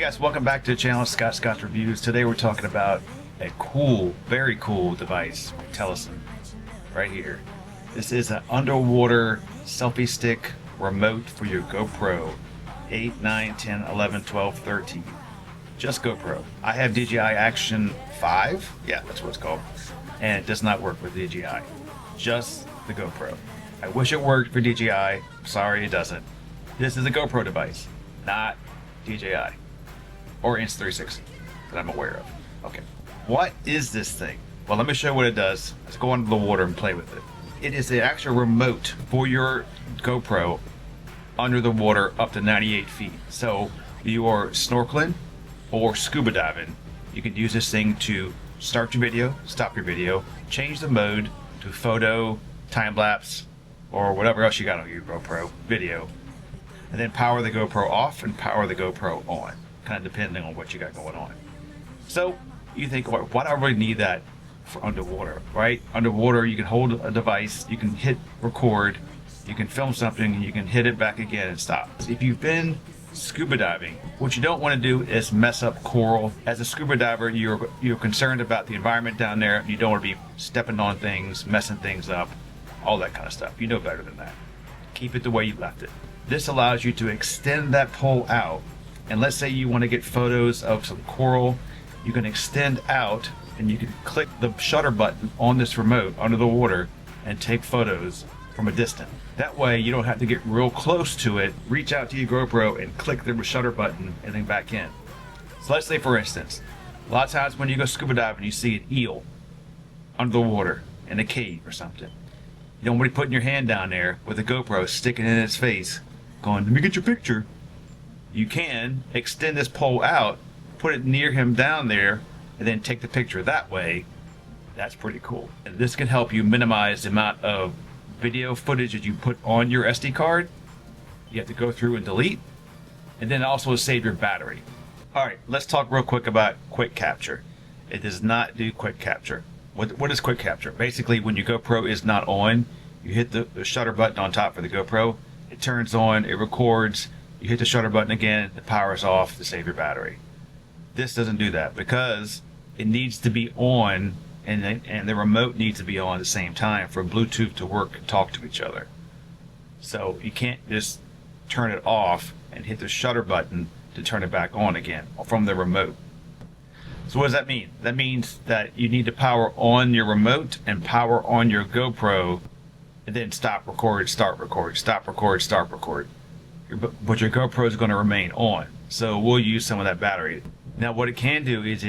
guys, welcome back to the channel, Scott Reviews. Today we're talking about a cool, very cool device from Telesin right here. This is an underwater selfie stick remote for your GoPro 8, 9, 10, 11, 12, 13. Just GoPro. I have DJI Action 5. Yeah, that's what it's called. And it does not work with DJI. Just the GoPro. I wish it worked for DJI. Sorry, it doesn't. This is a GoPro device, not DJI or Insta360 that I'm aware of. Okay. What is this thing? Well, let me show you what it does. Let's go under the water and play with it. It is the actual remote for your GoPro under the water up to 98 feet. So you are snorkeling or scuba diving, you can use this thing to start your video, stop your video, change the mode to photo, time-lapse, or whatever else you got on your GoPro video, and then power the GoPro off and power the GoPro on, kind of depending on what you got going on. So you think, why do I really need that for underwater, right? Underwater, you can hold a device, you can hit record, you can film something, and you can hit it back again and stop. If you've been scuba diving, what you don't want to do is mess up coral. As a scuba diver, you're concerned about the environment down there. You don't want to be stepping on things, messing things up, all that kind of stuff. You know better than that. Keep it the way you left it. This allows you to extend that pole out, and let's say you want to get photos of some coral, you can extend out and you can click the shutter button on this remote under the water and take photos from a distance. That way you don't have to get real close to it, reach out to your GoPro and click the shutter button and then back in. So let's say, for instance, a lot of times when you go scuba diving, you see an eel under the water in a cave or something. You don't want to be putting your hand down there with a GoPro sticking in its face going, let me get your picture. You can extend this pole out, put it near him down there, and then take the picture that way. That's pretty cool. And this can help you minimize the amount of video footage that you put on your SD card. You have to go through and delete, and then also save your battery. Alright, let's talk real quick about quick capture. It does not do quick capture. What is quick capture? Basically, when your GoPro is not on, you hit the shutter button on top for the GoPro, it turns on, it records, you hit the shutter button again, the power is off to save your battery. This doesn't do that because it needs to be on, and the remote needs to be on at the same time for Bluetooth to work and talk to each other. So you can't just turn it off and hit the shutter button to turn it back on again from the remote. So what does that mean? That means that you need to power on your remote and power on your GoPro, and then stop record, start record, stop record, start record. But your GoPro is going to remain on. So we'll use some of that battery. Now what it can do is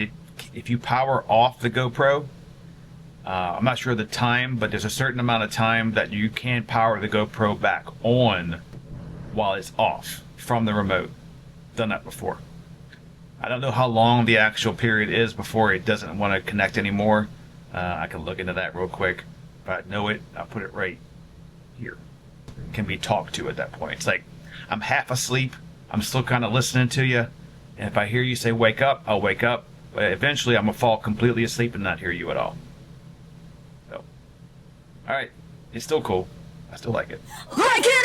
if you power off the GoPro, I'm not sure the time, but there's a certain amount of time that you can power the GoPro back on while it's off from the remote. Done that before. I don't know how long the actual period is before it doesn't want to connect anymore. I can look into that real quick. If I know it, I'll put it right here. It can be talked to at that point. It's like I'm half asleep. I'm still kind of listening to you. And if I hear you say wake up, I'll wake up. But eventually I'm going to fall completely asleep and not hear you at all. So, alright. It's still cool. I still like it. Like an